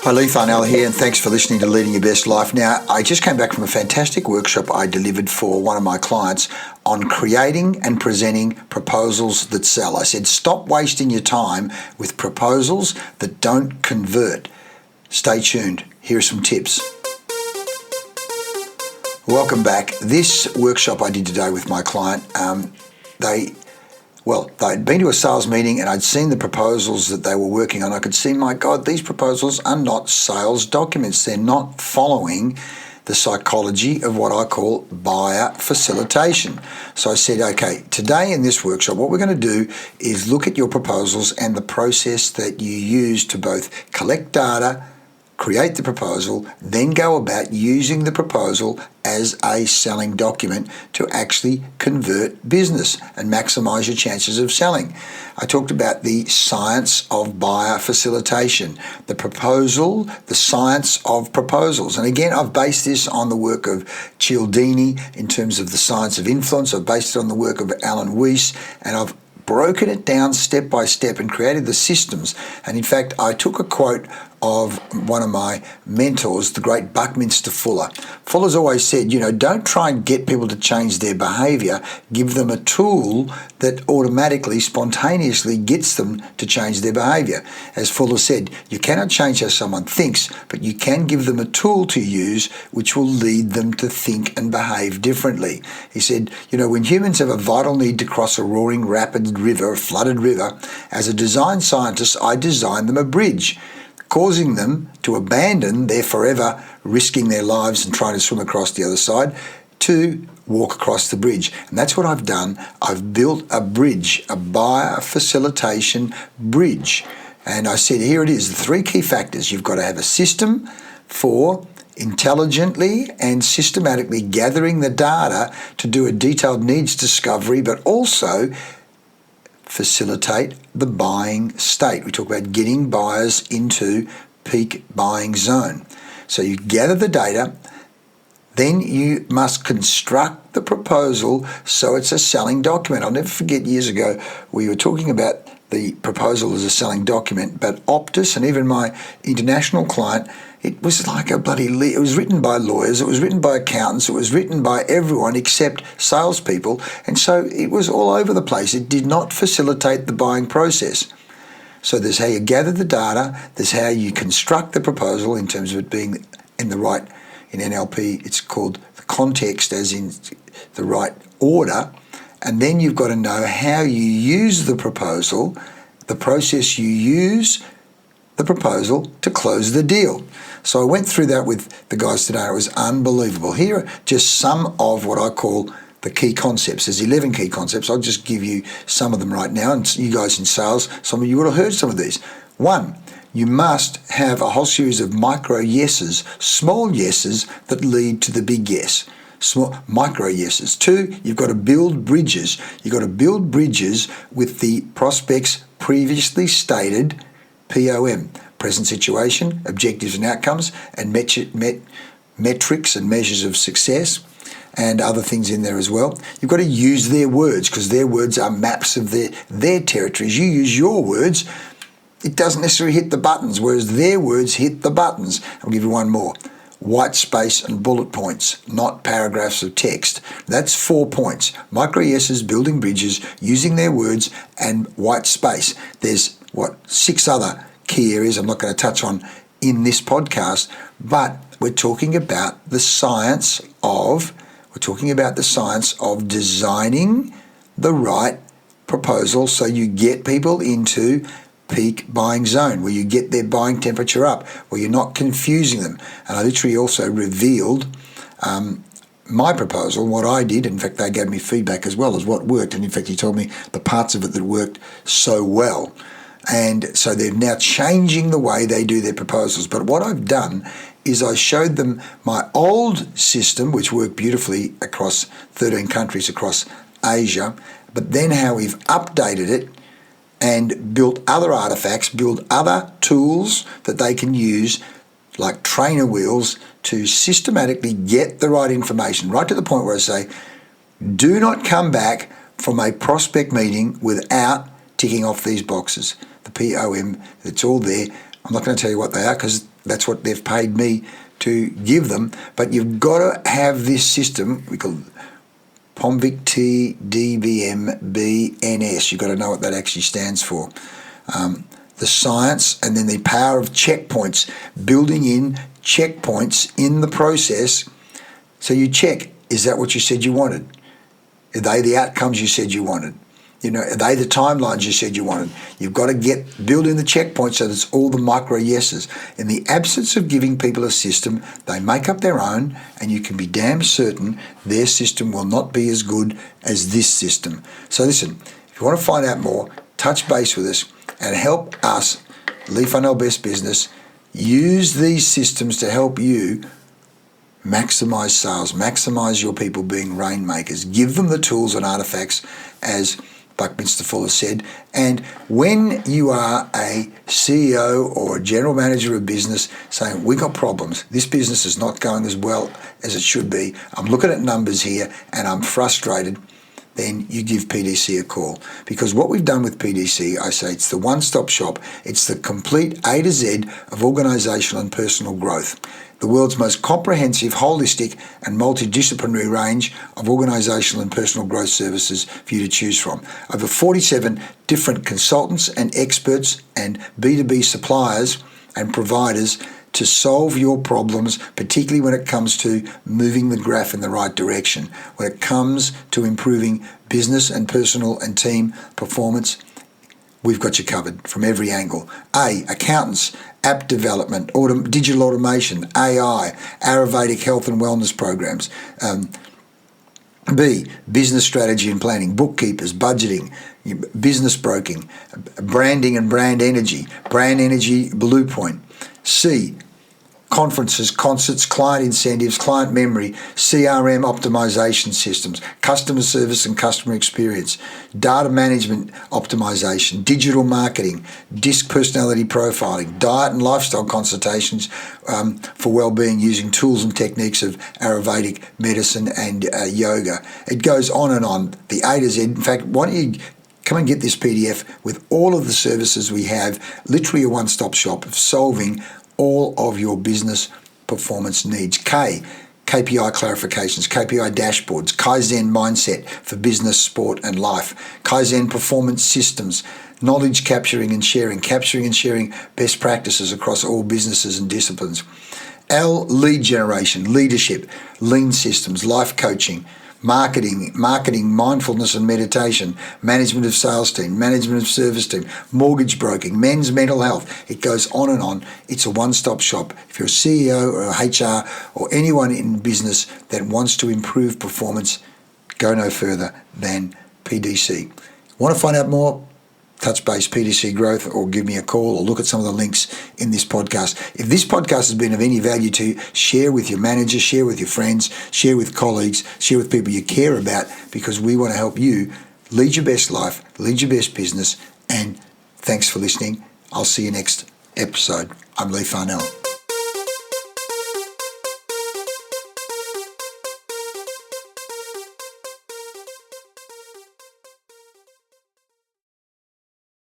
Hi, Leigh Farnell here, and thanks for listening to Leading Your Best Life. Now, I just came back from a fantastic workshop I delivered for one of my clients on creating and presenting proposals that sell. I said, stop wasting your time with proposals that don't convert. Stay tuned. Here are some tips. Welcome back. This workshop I did today with my client, they'd been to a sales meeting and I'd seen the proposals that they were working on. I could see, my God, these proposals are not sales documents. They're not following the psychology of what I call buyer facilitation. So I said, okay, today in this workshop, what we're going to do is look at your proposals and the process that you use to both collect data, create the proposal, then go about using the proposal as a selling document to actually convert business and maximize your chances of selling. I talked about the science of buyer facilitation, the proposal, the science of proposals. And again, I've based this on the work of Cialdini in terms of the science of influence. I've based it on the work of Alan Weiss, and I've broken it down step by step and created the systems. And in fact, I took a quote of one of my mentors, the great Buckminster Fuller. Fuller's always said, don't try and get people to change their behavior. Give them a tool that automatically, spontaneously gets them to change their behavior. As Fuller said, you cannot change how someone thinks, but you can give them a tool to use which will lead them to think and behave differently. He said, when humans have a vital need to cross a roaring, rapid river, a flooded river, as a design scientist, I designed them a bridge, causing them to abandon their forever risking their lives and trying to swim across the other side to walk across the bridge. And that's what I've done. I've built a bridge, a buyer facilitation bridge. And I said, here it is, the three key factors. You've got to have a system for intelligently and systematically gathering the data to do a detailed needs discovery, but also facilitate the buying state. We talk about getting buyers into peak buying zone. So you gather the data, then you must construct the proposal so it's a selling document. I'll never forget years ago we were talking about the proposal as a selling document, but Optus and even my international client, it was like it was written by lawyers, it was written by accountants, it was written by everyone except salespeople, and so it was all over the place. It did not facilitate the buying process. So there's how you gather the data, there's how you construct the proposal in terms of it being in the right, in NLP it's called the context, as in the right order, and then you've got to know how you use the proposal, the process you use the proposal to close the deal. So I went through that with the guys today. It was unbelievable. Here are just some of what I call the key concepts. There's 11 key concepts. I'll just give you some of them right now. And you guys in sales, some of you would have heard some of these. 1, you must have a whole series of micro yeses, small yeses that lead to the big yes. Small micro yeses. 2, you've got to build bridges. You've got to build bridges with the prospect's previously stated POM, present situation, objectives and outcomes, and metrics and measures of success, and other things in there as well. You've got to use their words, because their words are maps of their territories. You use your words, it doesn't necessarily hit the buttons, whereas their words hit the buttons. I'll give you one more. White space and bullet points, not paragraphs of text. That's 4 points. Micro yeses, building bridges, using their words, and white space. There's 6 other key areas I'm not going to touch on in this podcast, but we're talking about the science of designing the right proposal so you get people into peak buying zone, where you get their buying temperature up, where you're not confusing them. And I literally also revealed my proposal, what I did. In fact, they gave me feedback as well as what worked. And in fact, he told me the parts of it that worked so well. And so they're now changing the way they do their proposals. But what I've done is I showed them my old system, which worked beautifully across 13 countries across Asia, but then how we've updated it and built other artifacts, built other tools that they can use, like trainer wheels, to systematically get the right information, right to the point where I say, do not come back from a prospect meeting without ticking off these boxes. The POM, it's all there. I'm not going to tell you what they are because That's what they've paid me to give them. But you've got to have this system, we call POMVIC TDBMBNS. You've got to know what that actually stands for. The science and then the power of checkpoints, building in checkpoints in the process. So you check, is that what you said you wanted? Are they the outcomes you said you wanted? Are they the timelines you said you wanted? You've got to build in the checkpoints so that's all the micro yeses. In the absence of giving people a system, they make up their own, and you can be damn certain their system will not be as good as this system. So listen, if you want to find out more, touch base with us and help us, Leigh Farnell Best Business, use these systems to help you maximize sales, maximize your people being rainmakers. Give them the tools and artifacts, as Buckminster Fuller said. And when you are a CEO or a general manager of business saying, we got problems, this business is not going as well as it should be, I'm looking at numbers here and I'm frustrated, then you give PDC a call. Because what we've done with PDC, I say it's the one-stop shop. It's the complete A to Z of organisational and personal growth. The world's most comprehensive, holistic and multidisciplinary range of organisational and personal growth services for you to choose from. Over 47 different consultants and experts and B2B suppliers and providers to solve your problems, particularly when it comes to moving the graph in the right direction, when it comes to improving business and personal and team performance. We've got you covered from every angle. A, accountants, app development, digital automation, AI, Ayurvedic health and wellness programs. B, business strategy and planning, bookkeepers, budgeting, business broking, branding and brand energy blueprint. C, conferences, concerts, client incentives, client memory, CRM optimization systems, customer service and customer experience, data management optimization, digital marketing, DISC personality profiling, diet and lifestyle consultations for well-being using tools and techniques of Ayurvedic medicine and yoga. It goes on and on, the A to Z. In fact, why don't you come and get this PDF with all of the services we have, literally a one-stop shop of solving all of your business performance needs. K, KPI clarifications, KPI dashboards, Kaizen mindset for business, sport and life, Kaizen performance systems, knowledge capturing and sharing best practices across all businesses and disciplines. L, lead generation, leadership, lean systems, life coaching, marketing, mindfulness and meditation, management of sales team, management of service team, mortgage broking, men's mental health. It goes on and on. It's a one-stop shop. If you're a CEO or a HR or anyone in business that wants to improve performance, go no further than PDC. Want to find out more? Touch base PDC Growth or give me a call or look at some of the links in this podcast. If this podcast has been of any value to you, share with your manager, share with your friends, share with colleagues, share with people you care about, because we want to help you lead your best life, lead your best business. And thanks for listening. I'll see you next episode. I'm Leigh Farnell.